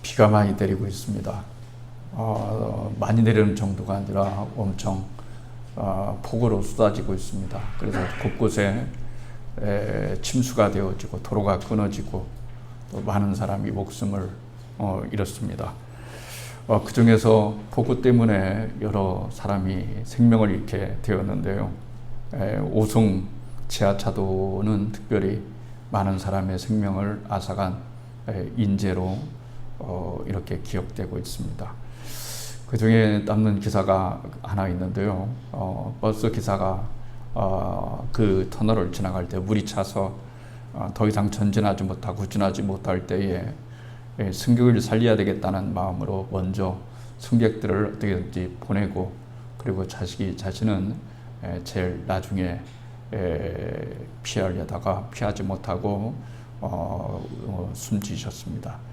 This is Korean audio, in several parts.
비가 많이 내리고 있습니다. 많이 내리는 정도가 아니라 엄청 폭우로 쏟아지고 있습니다. 그래서 곳곳에 침수가 되어지고 도로가 끊어지고 또 많은 사람이 목숨을 잃었습니다. 그 중에서 폭우 때문에 여러 사람이 생명을 잃게 되었는데요. 오송 지하차도는 특별히 많은 사람의 생명을 앗아간 인재로 이렇게 기억되고 있습니다. 그 중에 남는 기사가 하나 있는데요. 버스 기사가 그 터널을 지나갈 때 물이 차서 더 이상 전진하지 못하고 후진하지 못할 때에 승객을 살려야 되겠다는 마음으로 먼저 승객들을 어떻게든지 보내고, 그리고 자신은 제일 나중에 피하려다가 피하지 못하고 숨지셨습니다.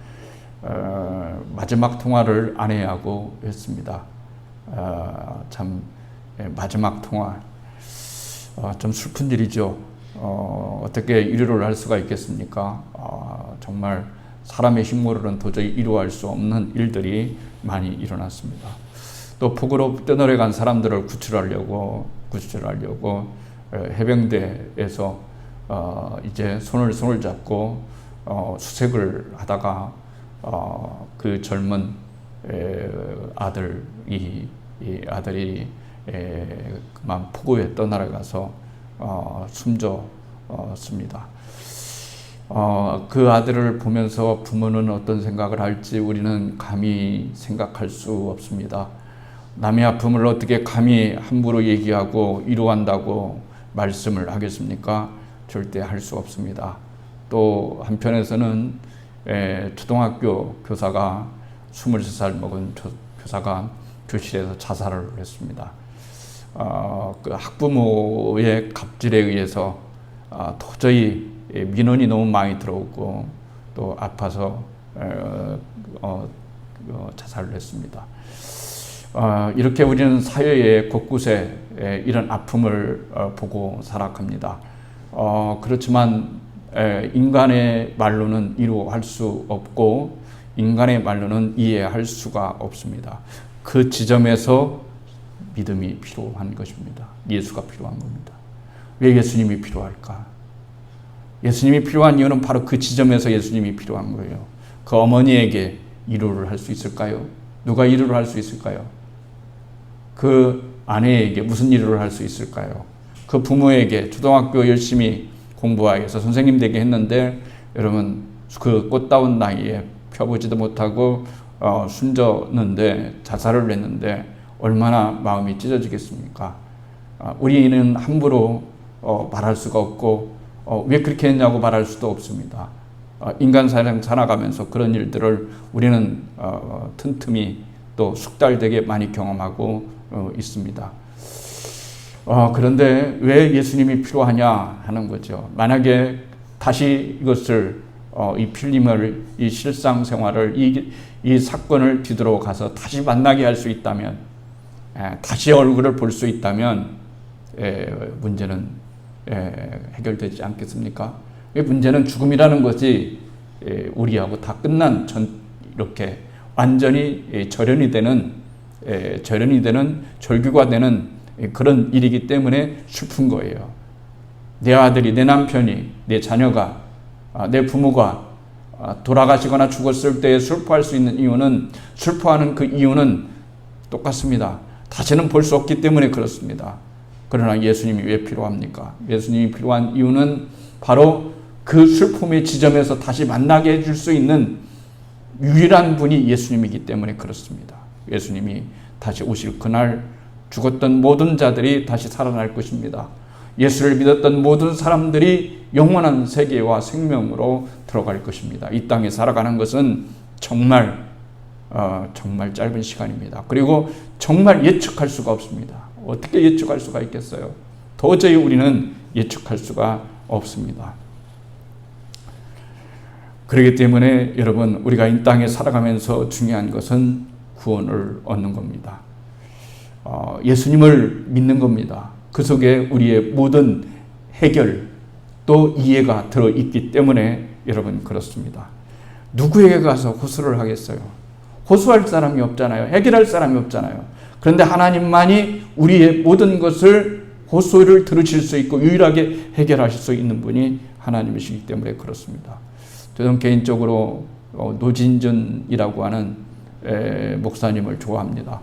마지막 통화를 아내하고 했습니다. 마지막 통화. 좀 슬픈 일이죠. 어떻게 이루를 할 수가 있겠습니까? 정말 사람의 힘으로는 도저히 이루어할 수 없는 일들이 많이 일어났습니다. 또 폭우로 떠내려간 사람들을 구출하려고 해병대에서 이제 손을 잡고 수색을 하다가 그 젊은 아들이 그만 폭우에 떠나가서 숨졌습니다. 그 아들을 보면서 부모는 어떤 생각을 할지 우리는 감히 생각할 수 없습니다. 남의 아픔을 어떻게 감히 함부로 얘기하고 위로한다고 말씀을 하겠습니까? 절대 할 수 없습니다. 또 한편에서는 초등학교 교사가 23살 먹은 교사가 교실에서 자살을 했습니다. 그 학부모의 갑질에 의해서 도저히 민원이 너무 많이 들어오고 또 아파서 자살을 했습니다. 이렇게 우리는 사회의 곳곳에 이런 아픔을 보고 살아갑니다. 그렇지만 인간의 말로는 이루할 수 없고 인간의 말로는 이해할 수가 없습니다. 그 지점에서 믿음이 필요한 것입니다. 예수가 필요한 겁니다. 왜 예수님이 필요할까? 예수님이 필요한 이유는 바로 그 지점에서 예수님이 필요한 거예요. 그 어머니에게 위로를 할 수 있을까요? 누가 위로를 할 수 있을까요? 그 아내에게 무슨 위로를 할 수 있을까요? 그 부모에게 초등학교 열심히 공부하기 위해서 선생님 되게 했는데 여러분 그 꽃다운 나이에 펴보지도 못하고 숨졌는데 자살을 했는데 얼마나 마음이 찢어지겠습니까? 우리는 함부로 말할 수가 없고 왜 그렇게 했냐고 말할 수도 없습니다. 인간 사랑 살아가면서 그런 일들을 우리는 틈틈이 또 숙달되게 많이 경험하고 있습니다. 그런데 왜 예수님이 필요하냐 하는 거죠. 만약에 다시 이것을 이 필름을 이 실상생활을 이 사건을 뒤돌아가서 다시 만나게 할 수 있다면, 다시 얼굴을 볼 수 있다면 문제는 해결되지 않겠습니까? 문제는 죽음이라는 것이 우리하고 다 끝난 이렇게 완전히 절연이 되는 절규가 되는 그런 일이기 때문에 슬픈 거예요. 내 아들이, 내 남편이, 내 자녀가, 내 부모가 돌아가시거나 죽었을 때 슬퍼할 수 있는 이유는, 슬퍼하는 그 이유는 똑같습니다. 다시는 볼 수 없기 때문에 그렇습니다. 그러나 예수님이 왜 필요합니까? 예수님이 필요한 이유는 바로 그 슬픔의 지점에서 다시 만나게 해줄 수 있는 유일한 분이 예수님이기 때문에 그렇습니다. 예수님이 다시 오실 그날 죽었던 모든 자들이 다시 살아날 것입니다. 예수를 믿었던 모든 사람들이 영원한 세계와 생명으로 들어갈 것입니다. 이 땅에 살아가는 것은 정말 짧은 시간입니다. 그리고 정말 예측할 수가 없습니다. 어떻게 예측할 수가 있겠어요? 도저히 우리는 예측할 수가 없습니다. 그렇기 때문에 여러분, 우리가 이 땅에 살아가면서 중요한 것은 구원을 얻는 겁니다. 예수님을 믿는 겁니다. 그 속에 우리의 모든 해결 또 이해가 들어있기 때문에 여러분 그렇습니다. 누구에게 가서 호소를 하겠어요? 호소할 사람이 없잖아요. 해결할 사람이 없잖아요. 그런데 하나님만이 우리의 모든 것을 호소를 들으실 수 있고 유일하게 해결하실 수 있는 분이 하나님이시기 때문에 그렇습니다. 저는 개인적으로 노진준이라고 하는 목사님을 좋아합니다.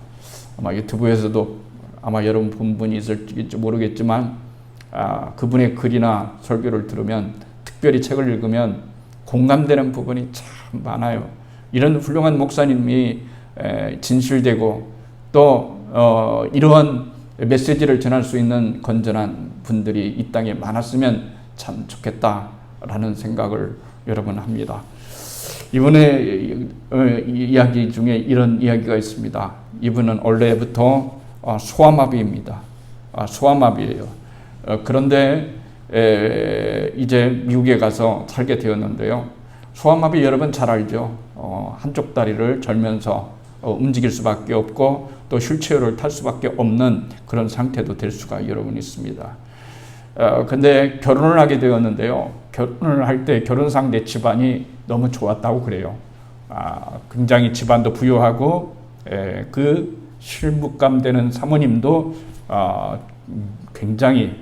아마 유튜브에서도 아마 여러분 본 분이 있을지 모르겠지만 그분의 글이나 설교를 들으면 특별히 책을 읽으면 공감되는 부분이 참 많아요. 이런 훌륭한 목사님이 진실되고 또 이러한 메시지를 전할 수 있는 건전한 분들이 이 땅에 많았으면 참 좋겠다라는 생각을 여러분 합니다. 이분의 이야기 중에 이런 이야기가 있습니다. 이분은 원래부터 소아마비입니다. 소아마비예요. 그런데 이제 미국에 가서 살게 되었는데요. 소아마비 여러분 잘 알죠? 한쪽 다리를 절면서 움직일 수밖에 없고 또 휠체어를 탈 수밖에 없는 그런 상태도 될 수가 여러분 있습니다. 근데 결혼을 하게 되었는데요. 결혼을 할 때 결혼 상대 집안이 너무 좋았다고 그래요. 굉장히 집안도 부유하고 그 실묵감 되는 사모님도 굉장히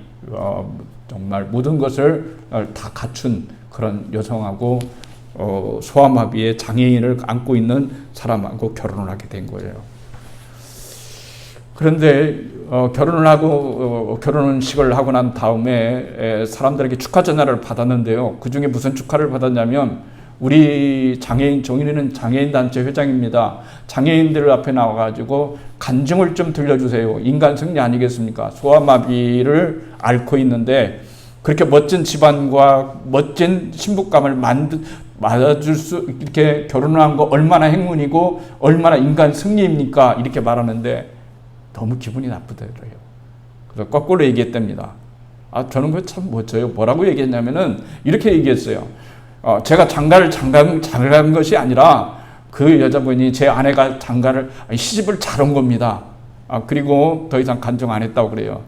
정말 모든 것을 다 갖춘 그런 여성하고 소아마비의 장애인을 안고 있는 사람하고 결혼을 하게 된 거예요. 그런데 결혼을 하고 결혼식을 하고 난 다음에 사람들에게 축하 전화를 받았는데요. 그 중에 무슨 축하를 받았냐면 우리 장애인 정인이는 장애인 단체 회장입니다. 장애인들 앞에 나와가지고 간증을 좀 들려주세요. 인간 승리 아니겠습니까? 소아마비를 앓고 있는데 그렇게 멋진 집안과 멋진 신부감을 맞아줄 수 이렇게 결혼을 한 거 얼마나 행운이고 얼마나 인간 승리입니까? 이렇게 말하는데 너무 기분이 나쁘더래요. 그래서 거꾸로 얘기했답니다. 저는 그거 참 멋져요. 뭐라고 얘기했냐면은 이렇게 얘기했어요. 제가 장가를 간 것이 아니라 그 여자분이 제 아내가 시집을 잘 온 겁니다. 그리고 더 이상 간증 안 했다고 그래요.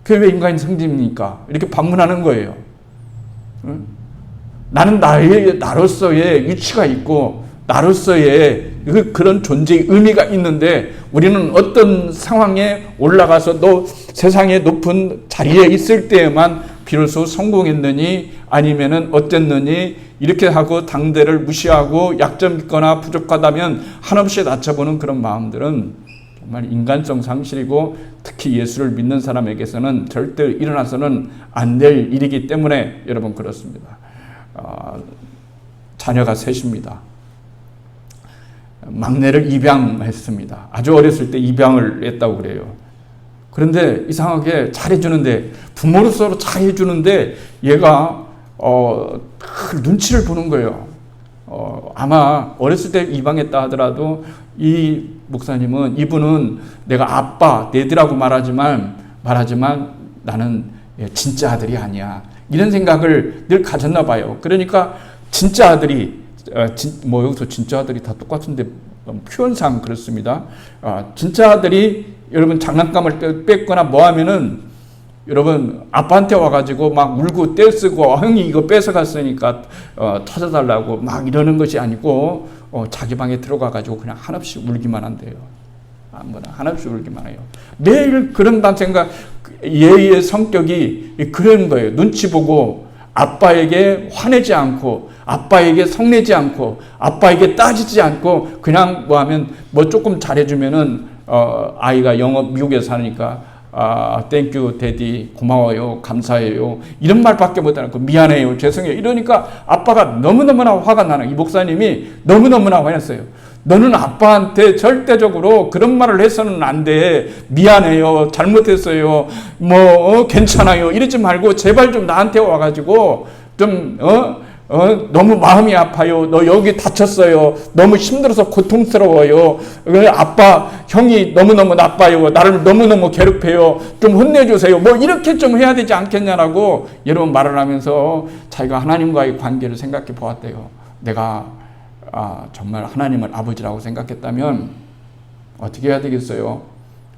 그게 왜 인간의 승리입니까? 이렇게 반문하는 거예요. 나는 나로서의 위치가 있고 나로서의 그런 존재의 의미가 있는데 우리는 어떤 상황에 올라가서 또 세상의 높은 자리에 있을 때에만 비로소 성공했느니 아니면은 어땠느니 이렇게 하고 당대를 무시하고 약점 있거나 부족하다면 한없이 낮춰보는 그런 마음들은 정말 인간성 상실이고 특히 예수를 믿는 사람에게서는 절대 일어나서는 안 될 일이기 때문에 여러분 그렇습니다. 자녀가 셋입니다. 막내를 입양했습니다. 아주 어렸을 때 입양을 했다고 그래요. 그런데 이상하게 잘해주는데 부모로서 잘해주는데 얘가 눈치를 보는 거예요. 아마 어렸을 때 입양했다 하더라도 이 목사님은 이분은 내가 아빠 내들하고 말하지만 나는 진짜 아들이 아니야. 이런 생각을 늘 가졌나 봐요. 그러니까 진짜 아들이 여기서 진짜 아들이 다 똑같은데 표현상 그렇습니다. 진짜 아들이 여러분 장난감을 뺏거나 뭐 하면은 여러분 아빠한테 와가지고 막 울고 떼쓰고 형이 이거 뺏어갔으니까 찾아달라고 막 이러는 것이 아니고 자기 방에 들어가가지고 그냥 한없이 울기만 한대요. 아무나 한없이 울기만 해요. 매일 그런다는 생각, 얘의 성격이 그런 거예요. 눈치 보고 아빠에게 화내지 않고 아빠에게 성내지 않고 아빠에게 따지지 않고 그냥 뭐 하면 뭐 조금 잘해주면은 아이가 미국에 사니까 땡큐 데디 고마워요 감사해요 이런 말밖에 못하고 미안해요 죄송해요 이러니까 아빠가 너무너무나 화가 나는 이 목사님이 너무너무나 화냈어요. 너는 아빠한테 절대적으로 그런 말을 해서는 안 돼. 미안해요 잘못했어요 뭐 괜찮아요 이러지 말고 제발 좀 나한테 와가지고 좀 너무 마음이 아파요. 너 여기 다쳤어요. 너무 힘들어서 고통스러워요. 아빠, 형이 너무너무 나빠요. 나를 너무너무 괴롭혀요. 좀 혼내주세요. 뭐 이렇게 좀 해야 되지 않겠냐라고 여러분 말을 하면서 자기가 하나님과의 관계를 생각해 보았대요. 내가 정말 하나님을 아버지라고 생각했다면 어떻게 해야 되겠어요?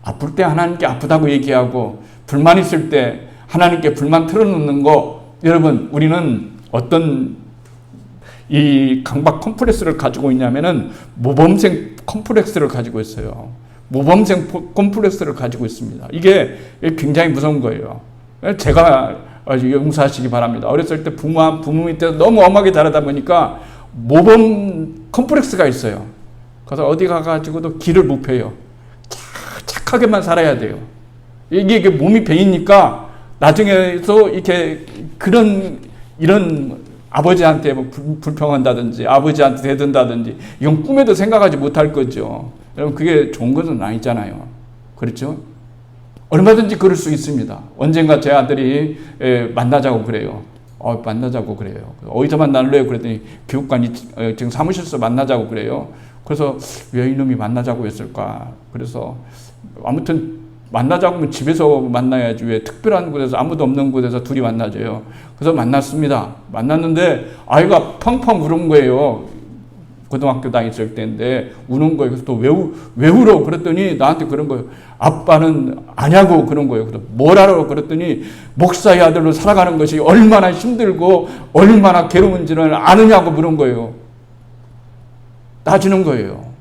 아플 때 하나님께 아프다고 얘기하고 불만 있을 때 하나님께 불만 털어놓는 거 여러분 우리는 어떤 이 강박 컴플렉스를 가지고 있냐면은 모범생 컴플렉스를 가지고 있어요. 모범생 컴플렉스를 가지고 있습니다. 이게 굉장히 무서운 거예요. 제가 용서하시기 바랍니다. 어렸을 때 부모 밑에서 너무 엄하게 자라다 보니까 모범 컴플렉스가 있어요. 그래서 어디 가가지고도 길을 못 펴요. 착하게만 살아야 돼요. 이게 몸이 배이니까 나중에도 이렇게 이런 아버지한테 뭐 불평한다든지 아버지한테 대든다든지 이건 꿈에도 생각하지 못할 거죠. 여러분 그게 좋은 것은 아니잖아요. 그렇죠? 얼마든지 그럴 수 있습니다. 언젠가 제 아들이 만나자고 그래요. 만나자고 그래요. 어디서 만날래요? 그랬더니 교육관이 지금 사무실에서 만나자고 그래요. 그래서 왜 이놈이 만나자고 했을까? 그래서 아무튼 만나자고 하면 집에서 만나야지 왜 특별한 곳에서 아무도 없는 곳에서 둘이 만나줘요. 그래서 만났습니다. 만났는데 아이가 펑펑 우는 거예요. 고등학교 다녔을 때인데 우는 거예요. 그래서 또 왜 울어? 그랬더니 나한테 그런 거예요. 아빠는 아냐고 그런 거예요. 그래서 뭘 알아? 그랬더니 목사의 아들로 살아가는 것이 얼마나 힘들고 얼마나 괴로운지를 아느냐고 물은 거예요. 따지는 거예요.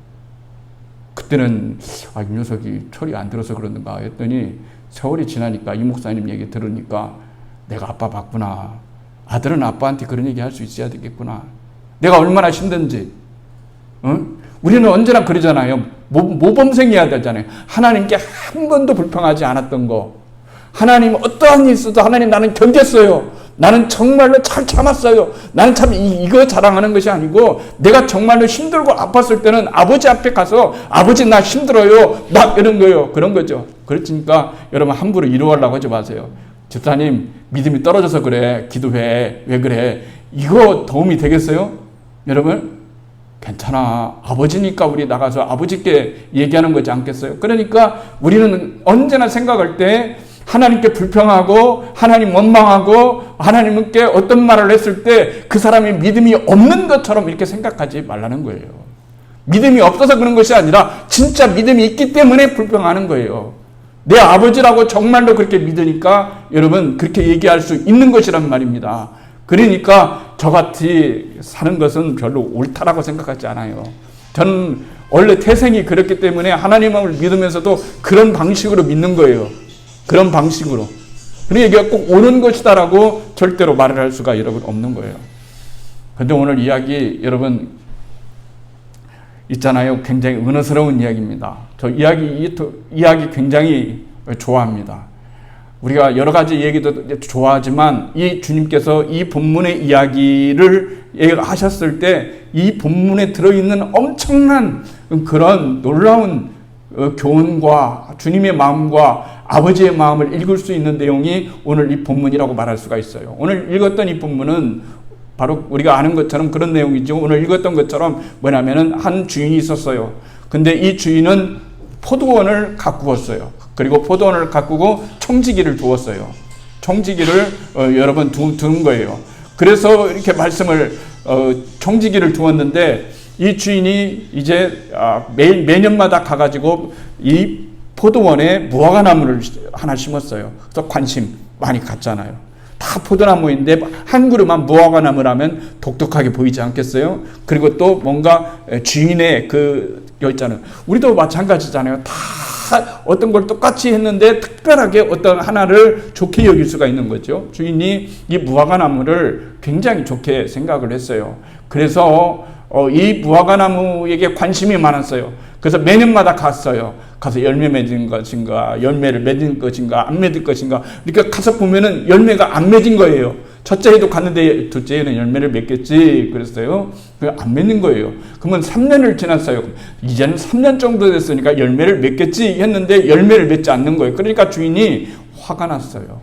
그때는 이 녀석이 철이 안 들어서 그러는가 했더니 세월이 지나니까 이 목사님 얘기 들으니까 내가 아빠 봤구나. 아들은 아빠한테 그런 얘기 할 수 있어야 되겠구나. 내가 얼마나 힘든지. 우리는 언제나 그러잖아요. 모범생이어야 되잖아요. 하나님께 한 번도 불평하지 않았던 거. 하나님 어떠한 일이 있어도 하나님 나는 견뎠어요. 나는 정말로 잘 참았어요. 나는 참 이거 자랑하는 것이 아니고 내가 정말로 힘들고 아팠을 때는 아버지 앞에 가서 아버지 나 힘들어요. 막 이런 거예요. 그런 거죠. 그렇으니까 여러분 함부로 위로하려고 하지 마세요. 집사님 믿음이 떨어져서 그래. 기도해. 왜 그래? 이거 도움이 되겠어요? 여러분? 괜찮아. 아버지니까 우리 나가서 아버지께 얘기하는 거지 않겠어요? 그러니까 우리는 언제나 생각할 때 하나님께 불평하고 하나님 원망하고 하나님께 어떤 말을 했을 때 그 사람이 믿음이 없는 것처럼 이렇게 생각하지 말라는 거예요. 믿음이 없어서 그런 것이 아니라 진짜 믿음이 있기 때문에 불평하는 거예요. 내 아버지라고 정말로 그렇게 믿으니까 여러분 그렇게 얘기할 수 있는 것이란 말입니다. 그러니까 저같이 사는 것은 별로 옳다라고 생각하지 않아요. 저는 원래 태생이 그렇기 때문에 하나님을 믿으면서도 그런 방식으로 믿는 거예요. 그런 방식으로. 그러니까 이게 꼭 옳은 것이다라고 절대로 말을 할 수가 여러분 없는 거예요. 그런데 오늘 이야기 여러분 있잖아요. 굉장히 은혜스러운 이야기입니다. 저 이야기 굉장히 좋아합니다. 우리가 여러 가지 얘기도 좋아하지만 이 주님께서 이 본문의 이야기를 하셨을 때 이 본문에 들어있는 엄청난 그런 놀라운 교훈과 주님의 마음과 아버지의 마음을 읽을 수 있는 내용이 오늘 이 본문이라고 말할 수가 있어요. 오늘 읽었던 이 본문은 바로 우리가 아는 것처럼 그런 내용이죠. 오늘 읽었던 것처럼 뭐냐면은 한 주인이 있었어요. 근데 이 주인은 포도원을 가꾸었어요. 그리고 포도원을 가꾸고 청지기를 두었어요. 청지기를 여러분 둔 거예요. 그래서 이렇게 말씀을 청지기를 두었는데 이 주인이 이제 매년마다 가가지고 이 포도원에 무화과나무를 하나 심었어요. 그래서 관심 많이 갖잖아요. 다 포도나무인데 한 그루만 무화과나무라면 독특하게 보이지 않겠어요? 그리고 또 뭔가 주인의 있잖아요. 우리도 마찬가지잖아요. 다 어떤 걸 똑같이 했는데 특별하게 어떤 하나를 좋게 여길 수가 있는 거죠. 주인이 이 무화과나무를 굉장히 좋게 생각을 했어요. 그래서 이 무화과나무에게 관심이 많았어요. 그래서 매년마다 갔어요. 가서 열매 맺은 것인가, 열매를 맺은 것인가, 안 맺은 것인가. 이렇게 가서 보면은 열매가 안 맺은 거예요. 첫째 해도 갔는데 둘째 해는 열매를 맺겠지 그랬어요. 안 맺는 거예요. 그러면 3년을 지났어요. 이제는 3년 정도 됐으니까 열매를 맺겠지 했는데 열매를 맺지 않는 거예요. 그러니까 주인이 화가 났어요.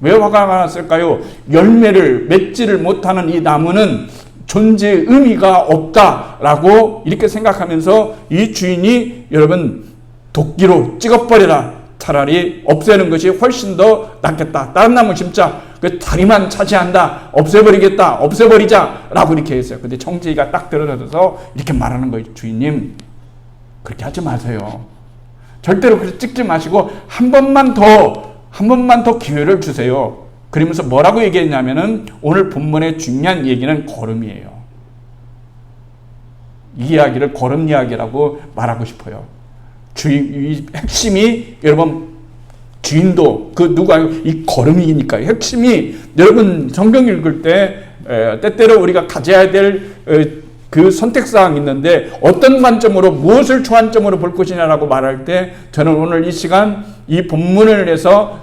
왜 화가 났을까요? 열매를 맺지를 못하는 이 나무는 존재의 의미가 없다라고 이렇게 생각하면서 이 주인이 여러분 도끼로 찍어버려라. 차라리 없애는 것이 훨씬 더 낫겠다. 다른 나무 심자. 그 다리만 차지한다. 없애버리겠다. 없애버리자. 라고 이렇게 했어요. 근데 청지기가 딱 들어서서 이렇게 말하는 거예요. 주인님, 그렇게 하지 마세요. 절대로 그렇게 찍지 마시고 한 번만 더 기회를 주세요. 그러면서 뭐라고 얘기했냐면은 오늘 본문의 중요한 얘기는 거름이에요. 이 이야기를 걸음 이야기라고 말하고 싶어요. 이 핵심이 여러분 주인도 그 누가요? 이 걸음이니까요. 핵심이 여러분 성경 읽을 때 때때로 우리가 가져야 될 그 선택사항이 있는데 어떤 관점으로 무엇을 주안점으로 볼 것이냐라고 말할 때 저는 오늘 이 시간 이 본문을 해서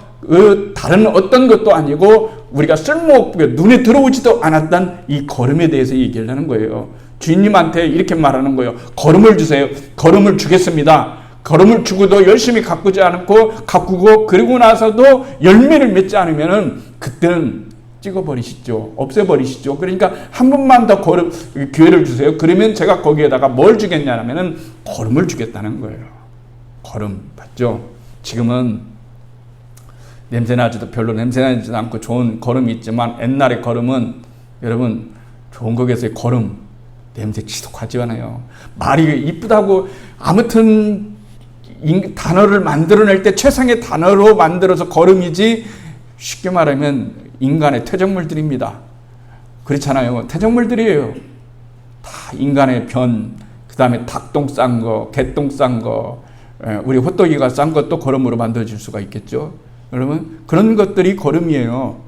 다른 어떤 것도 아니고 우리가 쓸모없게 눈에 들어오지도 않았던 이 걸음에 대해서 얘기를 하는 거예요. 주인님한테 이렇게 말하는 거예요. 걸음을 주세요. 걸음을 주겠습니다. 걸음을 주고도 열심히 가꾸고 그리고 나서도 열매를 맺지 않으면은 그때는 찍어버리시죠. 없애버리시죠. 그러니까 한 번만 더 기회를 주세요. 그러면 제가 거기에다가 뭘 주겠냐면은 걸음을 주겠다는 거예요. 걸음 맞죠? 지금은 냄새나지도 별로 냄새나지도 않고 좋은 걸음이 있지만 옛날의 걸음은 여러분 좋은 거겠어요. 걸음 냄새 지독하지 않아요. 말이 이쁘다고 아무튼 단어를 만들어낼 때 최상의 단어로 만들어서 걸음이지 쉽게 말하면 인간의 퇴적물들입니다. 그렇잖아요. 퇴적물들이에요. 다 인간의 변, 그 다음에 닭똥 싼 거, 개똥 싼 거, 우리 호떡이가 싼 것도 걸음으로 만들어질 수가 있겠죠. 여러분 그런 것들이 걸음이에요.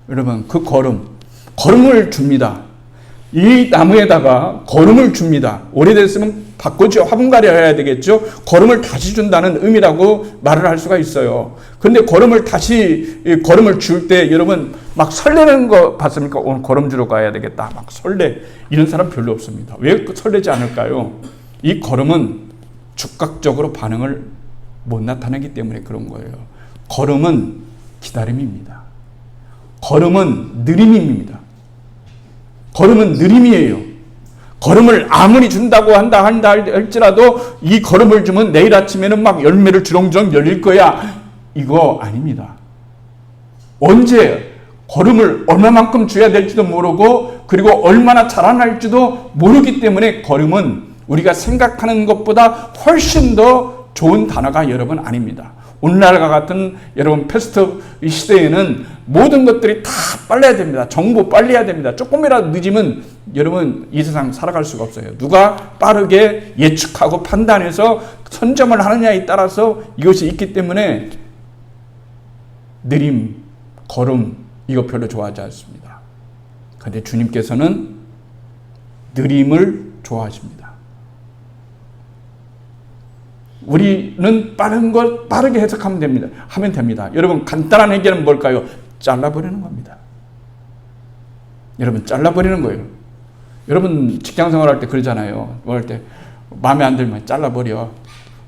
여러분 그 걸음을 줍니다. 이 나무에다가 걸음을 줍니다. 오래됐으면 바꾸죠. 화분갈이 해야 되겠죠. 걸음을 다시 준다는 의미라고 말을 할 수가 있어요. 그런데 걸음을 줄 때 여러분 막 설레는 거 봤습니까? 오늘 걸음 주러 가야 되겠다. 막 설레. 이런 사람 별로 없습니다. 왜 설레지 않을까요? 이 걸음은 즉각적으로 반응을 못 나타내기 때문에 그런 거예요. 걸음은 기다림입니다. 걸음은 느림입니다. 걸음은 느림이에요. 걸음을 아무리 준다고 한다 할지라도 이 걸음을 주면 내일 아침에는 막 열매를 주렁주렁 열릴 거야. 이거 아닙니다. 언제 걸음을 얼마만큼 줘야 될지도 모르고 그리고 얼마나 자라날지도 모르기 때문에 걸음은 우리가 생각하는 것보다 훨씬 더 좋은 단어가 여러분 아닙니다. 오늘날과 같은 여러분 패스트 시대에는 모든 것들이 다 빨라야 됩니다. 정보 빨리 해야 됩니다. 조금이라도 늦으면 여러분 이 세상 살아갈 수가 없어요. 누가 빠르게 예측하고 판단해서 선점을 하느냐에 따라서 이것이 있기 때문에 느림, 걸음 이거 별로 좋아하지 않습니다. 그런데 주님께서는 느림을 좋아하십니다. 우리는 빠른 걸 빠르게 해석하면 됩니다. 하면 됩니다. 여러분 간단한 해결은 뭘까요? 잘라버리는 겁니다. 여러분 잘라버리는 거예요. 여러분 직장생활 할 때 그러잖아요. 뭐 할 때 마음에 안 들면 잘라버려.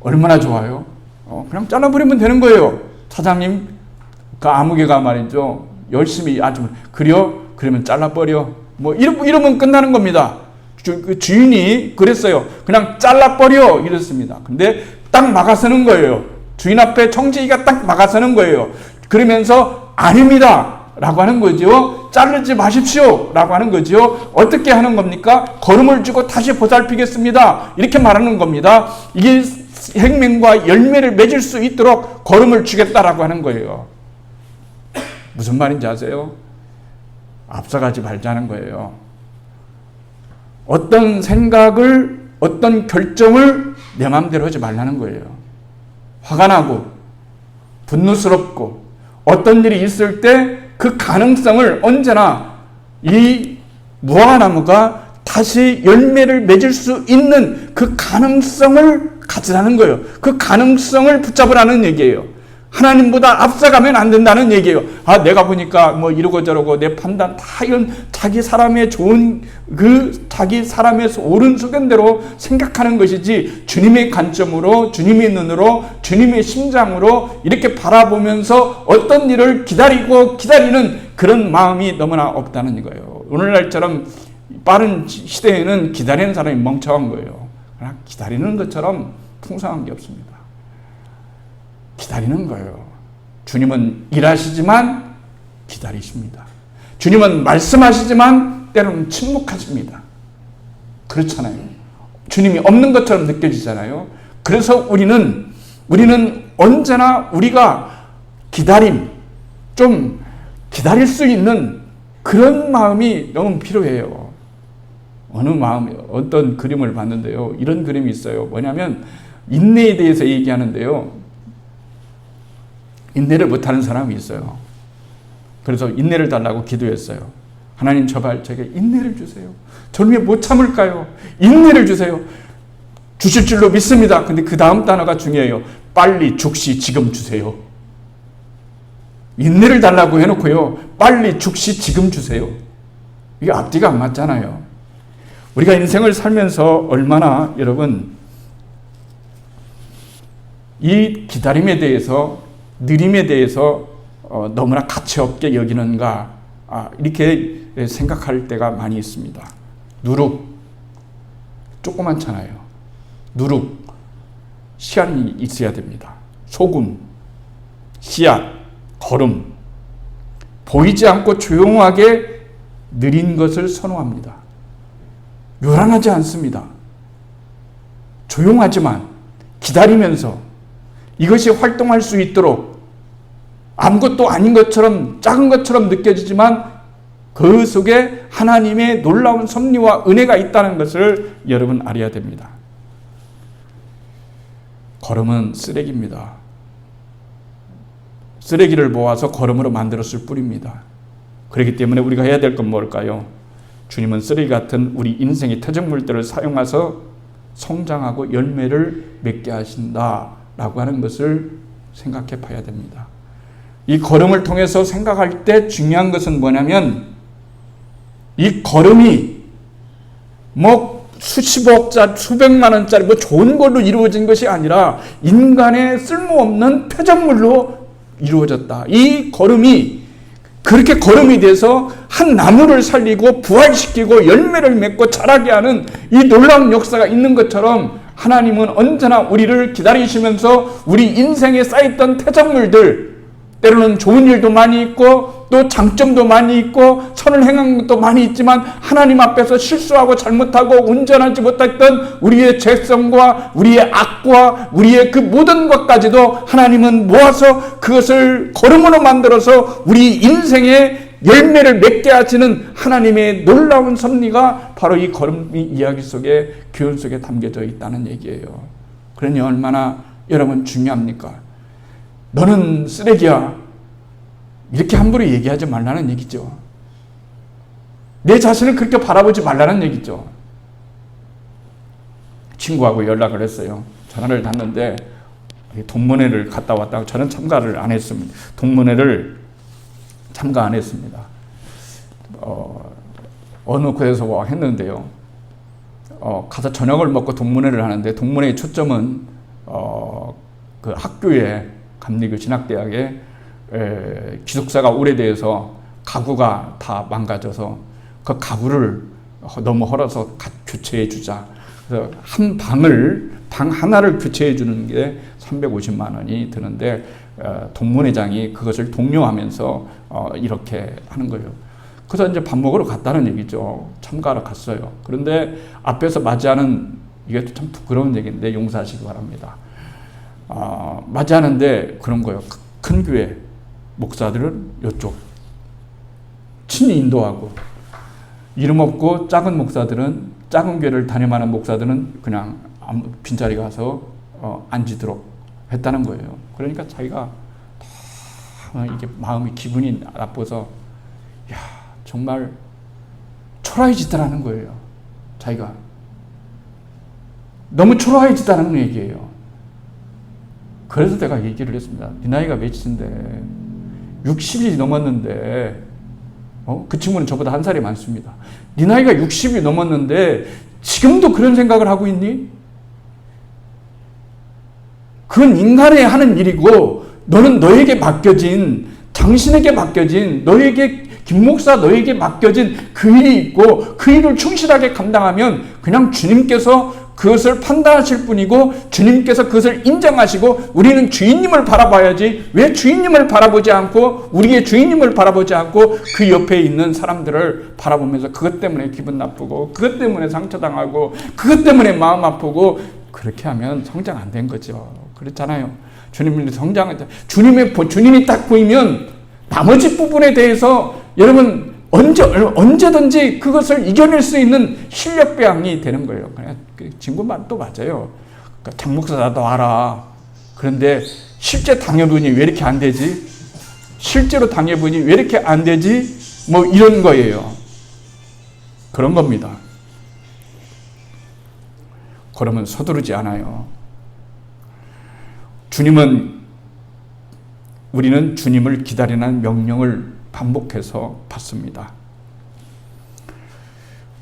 얼마나 좋아요. 그냥 잘라버리면 되는 거예요. 사장님 그 아무개가 말이죠. 열심히 아주 그러면 잘라버려. 뭐 이러면 끝나는 겁니다. 그 주인이 그랬어요. 그냥 잘라버려 이랬습니다. 근데 딱 막아서는 거예요. 주인 앞에 청지기가 딱 막아서는 거예요. 그러면서 아닙니다 라고 하는 거죠. 자르지 마십시오 라고 하는 거죠. 어떻게 하는 겁니까? 걸음을 주고 다시 보살피겠습니다 이렇게 말하는 겁니다. 이게 생명과 열매를 맺을 수 있도록 걸음을 주겠다라고 하는 거예요. 무슨 말인지 아세요? 앞서가지 말자는 거예요. 어떤 생각을 어떤 결정을 내 마음대로 하지 말라는 거예요. 화가 나고 분노스럽고 어떤 일이 있을 때 그 가능성을 언제나 이 무화과나무가 다시 열매를 맺을 수 있는 그 가능성을 가지라는 거예요. 그 가능성을 붙잡으라는 얘기예요. 하나님보다 앞서가면 안 된다는 얘기예요. 내가 보니까 뭐 이러고 저러고 내 판단 다 이런 자기 사람의 좋은 자기 사람의 옳은 소견대로 생각하는 것이지 주님의 관점으로 주님의 눈으로 주님의 심장으로 이렇게 바라보면서 어떤 일을 기다리는 그런 마음이 너무나 없다는 거예요. 오늘날처럼 빠른 시대에는 기다리는 사람이 멍청한 거예요. 그러나 기다리는 것처럼 풍성한 게 없습니다. 기다리는 거예요. 주님은 일하시지만 기다리십니다. 주님은 말씀하시지만 때로는 침묵하십니다. 그렇잖아요. 주님이 없는 것처럼 느껴지잖아요. 그래서 우리는 언제나 우리가 좀 기다릴 수 있는 그런 마음이 너무 필요해요. 어떤 그림을 봤는데요. 이런 그림이 있어요. 뭐냐면 인내에 대해서 얘기하는데요. 인내를 못하는 사람이 있어요. 그래서 인내를 달라고 기도했어요. 하나님 제발 제게 인내를 주세요. 저는 왜 못 참을까요? 인내를 주세요. 주실 줄로 믿습니다. 근데 그 다음 단어가 중요해요. 빨리 죽시 지금 주세요. 인내를 달라고 해놓고요. 빨리 죽시 지금 주세요. 이게 앞뒤가 안 맞잖아요. 우리가 인생을 살면서 얼마나 여러분 이 기다림에 대해서 느림에 대해서 너무나 가치없게 여기는가 이렇게 생각할 때가 많이 있습니다. 누룩 조그맣잖아요. 누룩 시간이 있어야 됩니다. 소금, 씨앗, 거름 보이지 않고 조용하게 느린 것을 선호합니다. 요란하지 않습니다. 조용하지만 기다리면서 이것이 활동할 수 있도록 아무것도 아닌 것처럼 작은 것처럼 느껴지지만 그 속에 하나님의 놀라운 섭리와 은혜가 있다는 것을 여러분 알아야 됩니다. 거름은 쓰레기입니다. 쓰레기를 모아서 거름으로 만들었을 뿐입니다. 그렇기 때문에 우리가 해야 될 건 뭘까요? 주님은 쓰레기 같은 우리 인생의 퇴적물들을 사용해서 성장하고 열매를 맺게 하신다라고 하는 것을 생각해 봐야 됩니다. 이 거름을 통해서 생각할 때 중요한 것은 뭐냐면 이 거름이 수십억짜리 수백만 원짜리 좋은 걸로 이루어진 것이 아니라 인간의 쓸모없는 퇴적물로 이루어졌다. 이 거름이 그렇게 거름이 돼서 한 나무를 살리고 부활시키고 열매를 맺고 자라게 하는 이 놀라운 역사가 있는 것처럼 하나님은 언제나 우리를 기다리시면서 우리 인생에 쌓였던 퇴적물들 때로는 좋은 일도 많이 있고 또 장점도 많이 있고 선을 행한 것도 많이 있지만 하나님 앞에서 실수하고 잘못하고 온전하지 못했던 우리의 죄성과 우리의 악과 우리의 그 모든 것까지도 하나님은 모아서 그것을 거름으로 만들어서 우리 인생에 열매를 맺게 하시는 하나님의 놀라운 섭리가 바로 이 거름 이야기 속에 교훈 속에 담겨져 있다는 얘기예요. 그러니 얼마나 여러분 중요합니까? 너는 쓰레기야. 이렇게 함부로 얘기하지 말라는 얘기죠. 내 자신을 그렇게 바라보지 말라는 얘기죠. 친구하고 연락을 했어요. 전화를 닿는데 동문회를 갔다 왔다고 저는 참가를 안 했습니다. 동문회를 참가 안 했습니다. 어느 곳에서 했는데요. 가서 저녁을 먹고 동문회를 하는데 동문회의 초점은 그 학교에 감리교 진학대학에 기숙사가 오래돼서 가구가 다 망가져서 그 가구를 너무 헐어서 교체해 주자. 그래서 방 하나를 교체해 주는 게 350만 원이 드는데 동문회장이 그것을 독려하면서 이렇게 하는 거예요. 그래서 이제 밥 먹으러 갔다는 얘기죠. 참가하러 갔어요. 그런데 앞에서 맞이하는 이게 참 부끄러운 얘기인데 용서하시기 바랍니다. 맞이하는데 그런 거예요. 큰 교회 목사들은 이쪽 친히 인도하고 이름 없고 작은 목사들은 작은 교회를 담임하는 목사들은 그냥 빈자리 가서 앉도록 했다는 거예요. 그러니까 자기가 이게 마음이 기분이 나빠서 야 정말 초라해지더라는 거예요. 자기가 너무 초라해지다는 얘기예요. 그래서 내가 얘기를 했습니다. 네 나이가 몇인데 60이 넘었는데 그 친구는 저보다 한 살이 많습니다. 네 나이가 60이 넘었는데 지금도 그런 생각을 하고 있니? 그건 인간이 하는 일이고 너는 너에게 맡겨진 당신에게 맡겨진 너에게 김 목사 너에게 맡겨진 그 일이 있고 그 일을 충실하게 감당하면 그냥 주님께서 그것을 판단하실 뿐이고 주님께서 그것을 인정하시고 우리는 주인님을 바라봐야지 왜 주인님을 바라보지 않고 우리의 주인님을 바라보지 않고 그 옆에 있는 사람들을 바라보면서 그것 때문에 기분 나쁘고 그것 때문에 상처당하고 그것 때문에 마음 아프고 그렇게 하면 성장 안 된 거죠. 그렇잖아요. 주님이 딱 보이면 나머지 부분에 대해서 여러분 언제든지 그것을 이겨낼 수 있는 실력배양이 되는 거예요. 그냥 친구 말도 맞아요. 그러니까 장목사도 알아. 그런데 실제 당해보니 왜 이렇게 안 되지? 실제로 당해보니 왜 이렇게 안 되지? 뭐 이런 거예요. 그런 겁니다. 그러면 서두르지 않아요. 우리는 주님을 기다리는 명령을 반복해서 받습니다.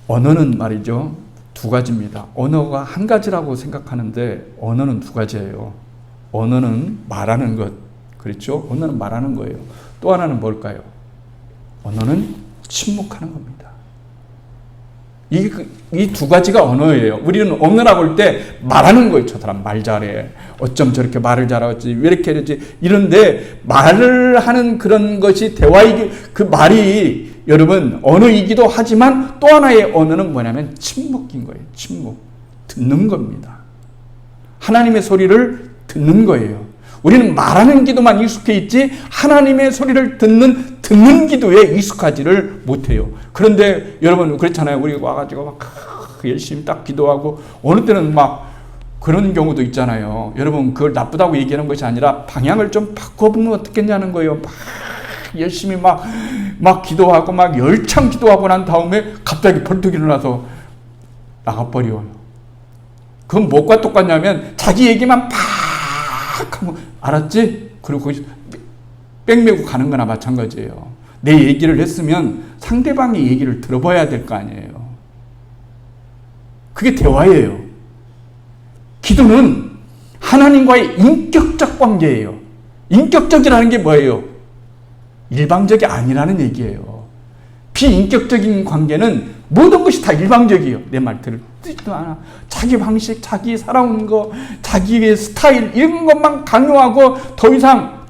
언어는 말이죠, 두 가지입니다. 언어가 한 가지라고 생각하는데 언어는 두 가지예요. 언어는 말하는 것, 그렇죠? 언어는 말하는 거예요. 또 하나는 뭘까요? 언어는 침묵하는 겁니다. 이 두 가지가 언어예요. 우리는 언어라고 할 때 말하는 거예요. 저 사람 말 잘해. 어쩜 저렇게 말을 잘하지? 왜 이렇게 이러지? 이런데 말을 하는 그런 것이 그 말이 여러분 언어이기도 하지만 또 하나의 언어는 뭐냐면 침묵인 거예요. 침묵. 듣는 겁니다. 하나님의 소리를 듣는 거예요. 우리는 말하는 기도만 익숙해 있지 하나님의 소리를 듣는 기도에 익숙하지를 못해요. 그런데 여러분 그렇잖아요. 우리 와가지고 막 열심히 딱 기도하고 어느 때는 막 그런 경우도 있잖아요. 여러분 그걸 나쁘다고 얘기하는 것이 아니라 방향을 좀 바꿔보면 어떻겠냐는 거예요. 막 열심히 막 기도하고 막 열창 기도하고 난 다음에 갑자기 벌떡 일어나서 나가버려요. 그건 뭐가 똑같냐면 자기 얘기만 팍 하면 알았지? 그리고 거기서 빽매고 가는 거나 마찬가지예요. 내 얘기를 했으면 상대방의 얘기를 들어봐야 될 거 아니에요. 그게 대화예요. 기도는 하나님과의 인격적 관계예요. 인격적이라는 게 뭐예요? 일방적이 아니라는 얘기예요. 비인격적인 관계는 모든 것이 다 일방적이에요. 내 말 듣지도 않아. 자기 방식, 자기 살아온 거, 자기의 스타일 이런 것만 강요하고 더 이상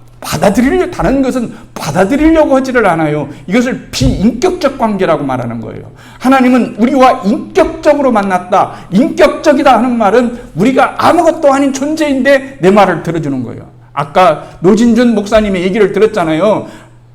다른 것은 받아들이려고 하지를 않아요. 이것을 비인격적 관계라고 말하는 거예요. 하나님은 우리와 인격적으로 만났다. 인격적이다 하는 말은 우리가 아무것도 아닌 존재인데 내 말을 들어주는 거예요. 아까 노진준 목사님의 얘기를 들었잖아요.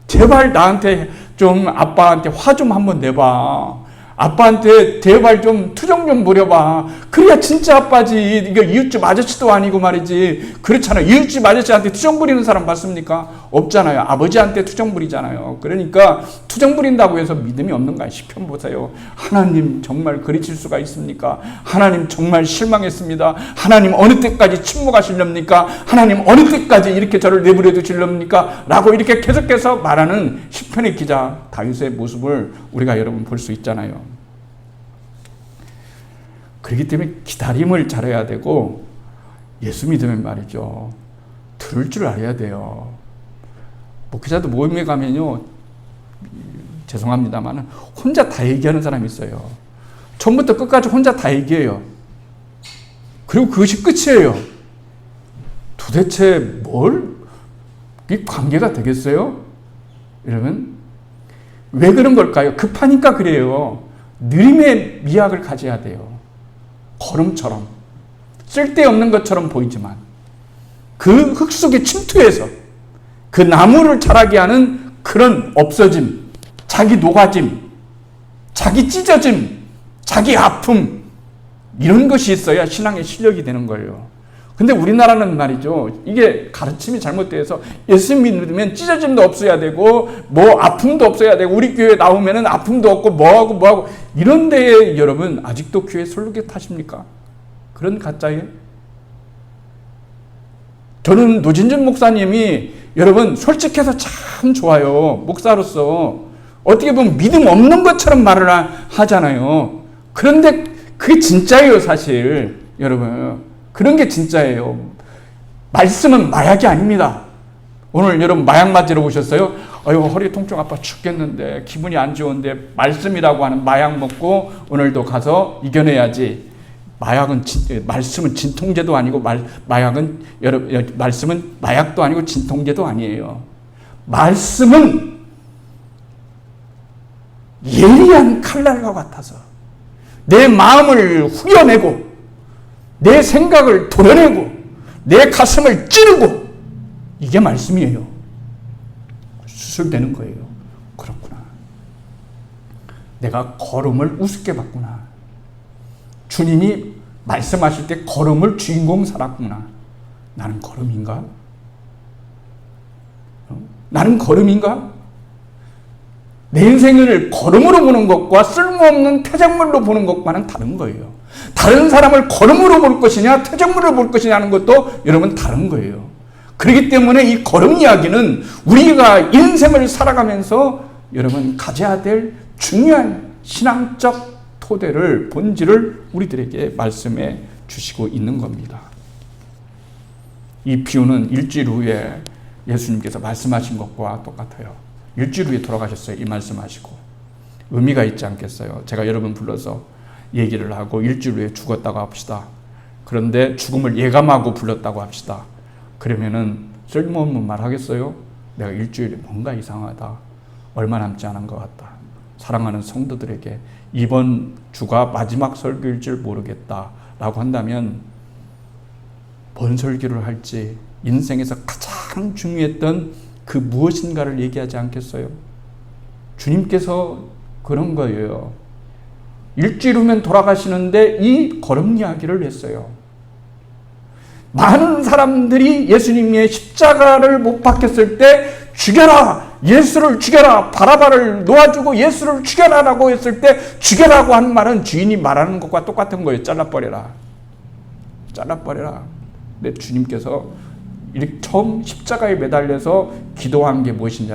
제발 나한테 좀 아빠한테 화 좀 한번 내봐. 아빠한테 제발 좀 투정 좀 부려봐. 그래야 진짜 아빠지. 이거 이웃집 아저씨도 아니고 말이지. 그렇잖아요. 이웃집 아저씨한테 투정 부리는 사람 봤습니까? 없잖아요. 아버지한테 투정 부리잖아요. 그러니까 투정 부린다고 해서 믿음이 없는가? 시편 보세요. 하나님 정말 그리칠 수가 있습니까? 하나님 정말 실망했습니다. 하나님 어느 때까지 침묵하시렵니까? 하나님 어느 때까지 이렇게 저를 내버려 두시렵니까? 라고 이렇게 계속해서 말하는 시편의 기자 다윗의 모습을 우리가 여러분 볼 수 있잖아요. 그렇기 때문에 기다림을 잘해야 되고 예수 믿으면 말이죠. 들을 줄 알아야 돼요. 목회자도 모임에 가면요. 죄송합니다만 혼자 다 얘기하는 사람이 있어요. 처음부터 끝까지 혼자 다 얘기해요. 그리고 그것이 끝이에요. 도대체 이 관계가 되겠어요? 이러면 왜 그런 걸까요? 급하니까 그래요. 느림의 미학을 가져야 돼요. 걸음처럼 쓸데없는 것처럼 보이지만 그 흙 속에 침투해서 그 나무를 자라게 하는 그런 없어짐, 자기 녹아짐, 자기 찢어짐, 자기 아픔 이런 것이 있어야 신앙의 실력이 되는 거예요. 근데 우리나라는 말이죠. 이게 가르침이 잘못돼서 예수 믿으면 찢어짐도 없어야 되고 뭐 아픔도 없어야 되고 우리 교회 나오면은 아픔도 없고 뭐하고 이런 데에 여러분 아직도 교회 설교에 타십니까? 그런 가짜예요? 저는 노진준 목사님이 여러분 솔직해서 참 좋아요. 목사로서 어떻게 보면 믿음 없는 것처럼 말을 하잖아요. 그런데 그게 진짜예요, 사실. 여러분 그런 게 진짜예요. 말씀은 마약이 아닙니다. 오늘 여러분 마약 맞으러 오셨어요? 허리 통증 아파 죽겠는데 기분이 안 좋은데 말씀이라고 하는 마약 먹고 오늘도 가서 이겨내야지. 말씀은 진통제도 아니고 말씀은 마약도 아니고 진통제도 아니에요. 말씀은 예리한 칼날과 같아서 내 마음을 후려내고 내 생각을 도려내고 내 가슴을 찌르고 이게 말씀이에요. 수술되는 거예요. 그렇구나. 내가 걸음을 우습게 봤구나. 주님이 말씀하실 때 걸음을 주인공 삼았구나. 나는 걸음인가? 나는 걸음인가? 내 인생을 걸음으로 보는 것과 쓸모없는 퇴적물로 보는 것과는 다른 거예요. 다른 사람을 걸음으로 볼 것이냐 퇴적물로 볼 것이냐 하는 것도 여러분 다른 거예요. 그렇기 때문에 이 걸음 이야기는 우리가 인생을 살아가면서 여러분 가져야 될 중요한 신앙적 토대를, 본질을 우리들에게 말씀해 주시고 있는 겁니다. 이 비유는 일주일 후에 예수님께서 말씀하신 것과 똑같아요. 일주일 후에 돌아가셨어요. 이 말씀하시고. 의미가 있지 않겠어요? 제가 여러분 불러서 얘기를 하고 일주일 후에 죽었다고 합시다. 그런데 죽음을 예감하고 불렀다고 합시다. 그러면은 쓸모없는 말 하겠어요? 내가 일주일에 뭔가 이상하다. 얼마 남지 않은 것 같다. 사랑하는 성도들에게 이번 주가 마지막 설교일 줄 모르겠다 라고 한다면 뭔 설교를 할지 인생에서 가장 중요했던 그 무엇인가를 얘기하지 않겠어요? 주님께서 그런 거예요. 일주일 후면 돌아가시는데 이 걸음 이야기를 했어요. 많은 사람들이 예수님의 십자가를 못 박혔을 때 죽여라! 예수를 죽여라! 바라바를 놓아주고 예수를 죽여라! 라고 했을 때 죽여라고 한 말은 주인이 말하는 것과 똑같은 거예요. 잘라버려라. 잘라버려라. 근데 주님께서 이렇게 처음 십자가에 매달려서 기도한 게 무엇인지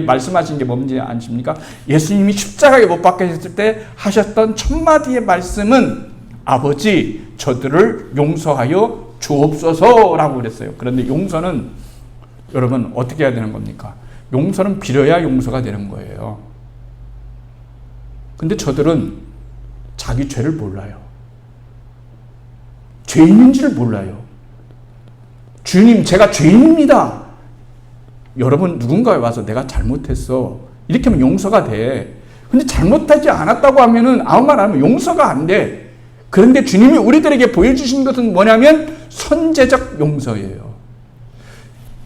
말씀하신 게 뭔지 아십니까? 예수님이 십자가에 못 박히셨을 때 하셨던 첫 마디의 말씀은 아버지 저들을 용서하여 주옵소서라고 그랬어요. 그런데 용서는 여러분 어떻게 해야 되는 겁니까? 용서는 빌어야 용서가 되는 거예요. 근데 저들은 자기 죄를 몰라요. 죄인인지를 몰라요. 주님, 제가 죄인입니다. 여러분 누군가에 와서 내가 잘못했어. 이렇게 하면 용서가 돼. 근데 잘못하지 않았다고 하면은 아무 말 안 하면 용서가 안 돼. 그런데 주님이 우리들에게 보여주신 것은 뭐냐면 선제적 용서예요.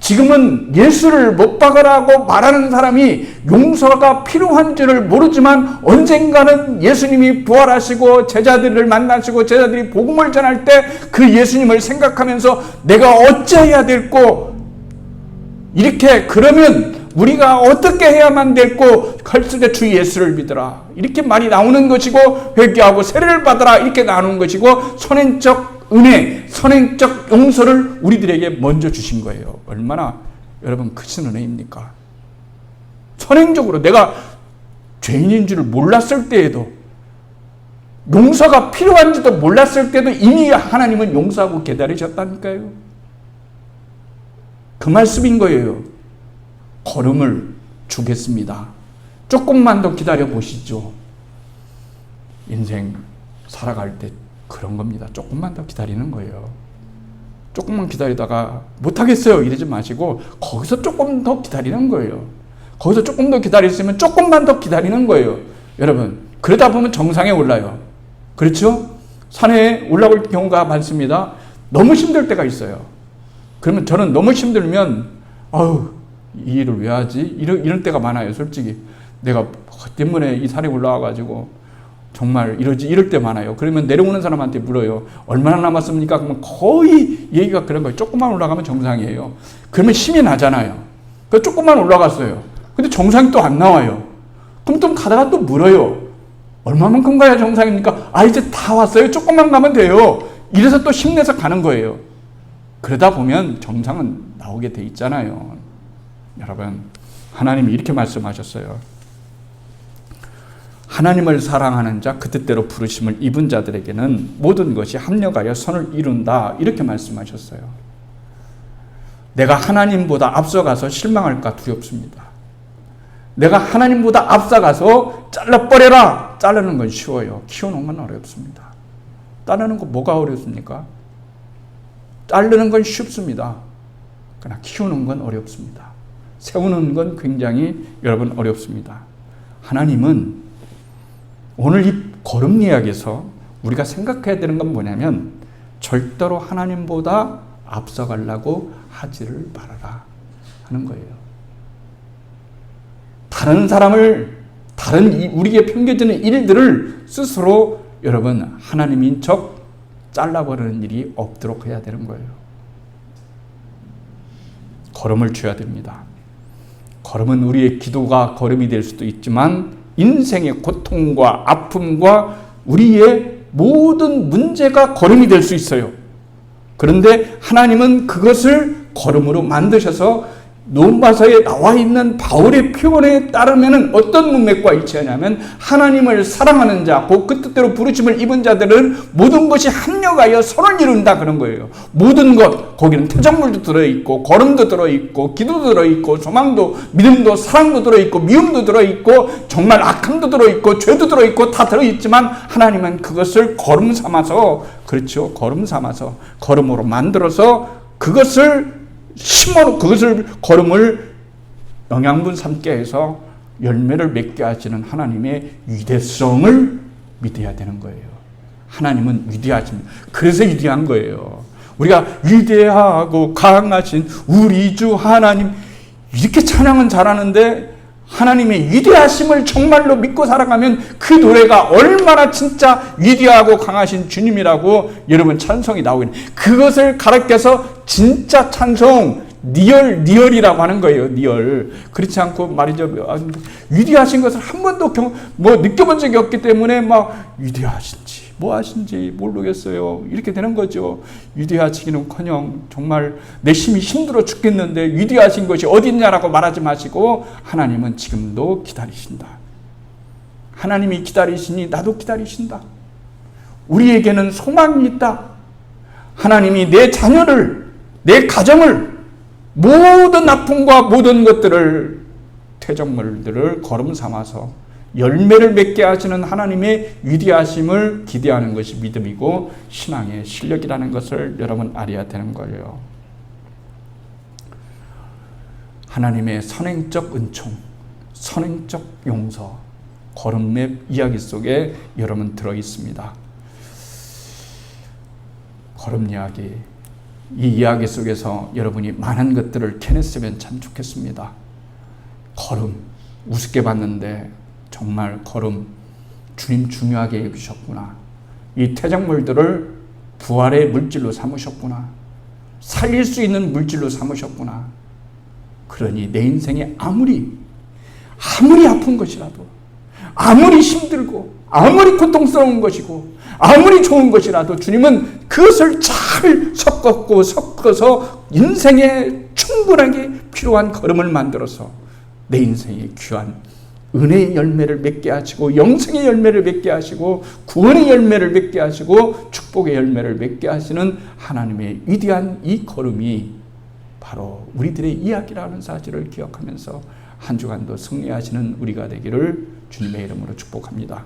지금은 예수를 못 박으라고 말하는 사람이 용서가 필요한 줄을 모르지만 언젠가는 예수님이 부활하시고 제자들을 만나시고 제자들이 복음을 전할 때 그 예수님을 생각하면서 내가 어찌해야 될고 이렇게 그러면 우리가 어떻게 해야만 될고 할 때 주 예수를 믿으라 이렇게 말이 나오는 것이고 회개하고 세례를 받으라 이렇게 나오는 것이고 선행적 은혜, 선행적 용서를 우리들에게 먼저 주신 거예요. 얼마나 여러분 크신 은혜입니까? 선행적으로 내가 죄인인 줄 몰랐을 때에도 용서가 필요한지도 몰랐을 때도 이미 하나님은 용서하고 기다리셨다니까요. 그 말씀인 거예요. 걸음을 주겠습니다. 조금만 더 기다려 보시죠. 인생 살아갈 때 그런 겁니다. 조금만 더 기다리는 거예요. 조금만 기다리다가 못하겠어요 이러지 마시고 거기서 조금 더 기다리는 거예요. 거기서 조금 더 기다렸으면 조금만 더 기다리는 거예요. 여러분 그러다 보면 정상에 올라요. 그렇죠? 산에 올라올 경우가 많습니다. 너무 힘들 때가 있어요. 그러면 저는 너무 힘들면 아유 이 일을 왜 하지? 이런 때가 많아요. 솔직히 내가 때문에 이 산에 올라와가지고 정말 이럴 때 많아요. 그러면 내려오는 사람한테 물어요. 얼마나 남았습니까? 그러면 거의 얘기가 그런 거예요. 조금만 올라가면 정상이에요. 그러면 힘이 나잖아요. 그래서 조금만 올라갔어요. 근데 정상이 또 안 나와요. 그럼 좀 가다가 또 물어요. 얼마만큼 가야 정상입니까? 아 이제 다 왔어요. 조금만 가면 돼요. 이래서 또 힘내서 가는 거예요. 그러다 보면 정상은 나오게 돼 있잖아요. 여러분 하나님이 이렇게 말씀하셨어요. 하나님을 사랑하는 자 그 뜻대로 부르심을 입은 자들에게는 모든 것이 합력하여 선을 이룬다 이렇게 말씀하셨어요. 내가 하나님보다 앞서가서 실망할까 두렵습니다. 내가 하나님보다 앞서가서 잘라버려라. 자르는 건 쉬워요. 키우는 건 어렵습니다. 자르는 거 뭐가 어렵습니까? 자르는 건 쉽습니다. 그러나 키우는 건 어렵습니다. 세우는 건 굉장히 여러분 어렵습니다. 하나님은 오늘 이 걸음 이야기에서 우리가 생각해야 되는 건 뭐냐면 절대로 하나님보다 앞서가려고 하지를 말아라 하는 거예요. 다른 사람을 다른 우리에게 평겨지는 일들을 스스로 여러분 하나님인 척 잘라버리는 일이 없도록 해야 되는 거예요. 걸음을 줘야 됩니다. 걸음은 우리의 기도가 걸음이 될 수도 있지만 인생의 고통과 아픔과 우리의 모든 문제가 걸음이 될 수 있어요. 그런데 하나님은 그것을 걸음으로 만드셔서 로마서에 나와 있는 바울의 표현에 따르면 어떤 문맥과 일치하냐면 하나님을 사랑하는 자, 곧 그 뜻대로 부르심을 입은 자들은 모든 것이 합력하여 선을 이룬다 그런 거예요. 모든 것, 거기는 태정물도 들어있고 걸음도 들어있고 기도도 들어있고 소망도 믿음도 사랑도 들어있고 미움도 들어있고 정말 악함도 들어있고 죄도 들어있고 다 들어있지만 하나님은 그것을 걸음 삼아서, 그렇죠, 걸음 삼아서 걸음으로 만들어서 그것을 심어놓고 그것을 걸음을 영양분 삼게 해서 열매를 맺게 하시는 하나님의 위대성을 믿어야 되는 거예요. 하나님은 위대하십니다. 그래서 위대한 거예요. 우리가 위대하고 강하신 우리 주 하나님 이렇게 찬양은 잘하는데 하나님의 위대하심을 정말로 믿고 살아가면 그 노래가 얼마나 진짜 위대하고 강하신 주님이라고 여러분 찬송이 나오고 있는, 그것을 가르쳐서 진짜 찬송 리얼이라고 하는 거예요. 리얼. 그렇지 않고 말이죠, 위대하신 것을 한 번도 느껴본 적이 없기 때문에 막 위대하신지 뭐 하신지 모르겠어요, 이렇게 되는 거죠. 위대하시기는커녕 정말 내 심이 힘들어 죽겠는데 위대하신 것이 어디 있냐라고 말하지 마시고 하나님은 지금도 기다리신다. 하나님이 기다리시니 나도 기다리신다. 우리에게는 소망이 있다. 하나님이 내 자녀를, 내 가정을, 모든 아픔과 모든 것들을, 태정물들을 걸음 삼아서 열매를 맺게 하시는 하나님의 위대하심을 기대하는 것이 믿음이고 신앙의 실력이라는 것을 여러분 알아야 되는 거예요. 하나님의 선행적 은총, 선행적 용서, 걸음맵 이야기 속에 여러분 들어있습니다. 걸음 이야기, 이 이야기 속에서 여러분이 많은 것들을 캐냈으면 참 좋겠습니다. 걸음, 우습게 봤는데 정말 걸음, 주님 중요하게 여기셨구나. 이 태정물들을 부활의 물질로 삼으셨구나. 살릴 수 있는 물질로 삼으셨구나. 그러니 내 인생에 아무리 아픈 것이라도, 아무리 힘들고 아무리 고통스러운 것이고 아무리 좋은 것이라도 주님은 그것을 잘 섞어서 인생에 충분하게 필요한 걸음을 만들어서 내 인생에 귀한 은혜의 열매를 맺게 하시고 영생의 열매를 맺게 하시고 구원의 열매를 맺게 하시고 축복의 열매를 맺게 하시는 하나님의 위대한 이 걸음이 바로 우리들의 이야기라는 사실을 기억하면서 한 주간도 승리하시는 우리가 되기를 주님의 이름으로 축복합니다.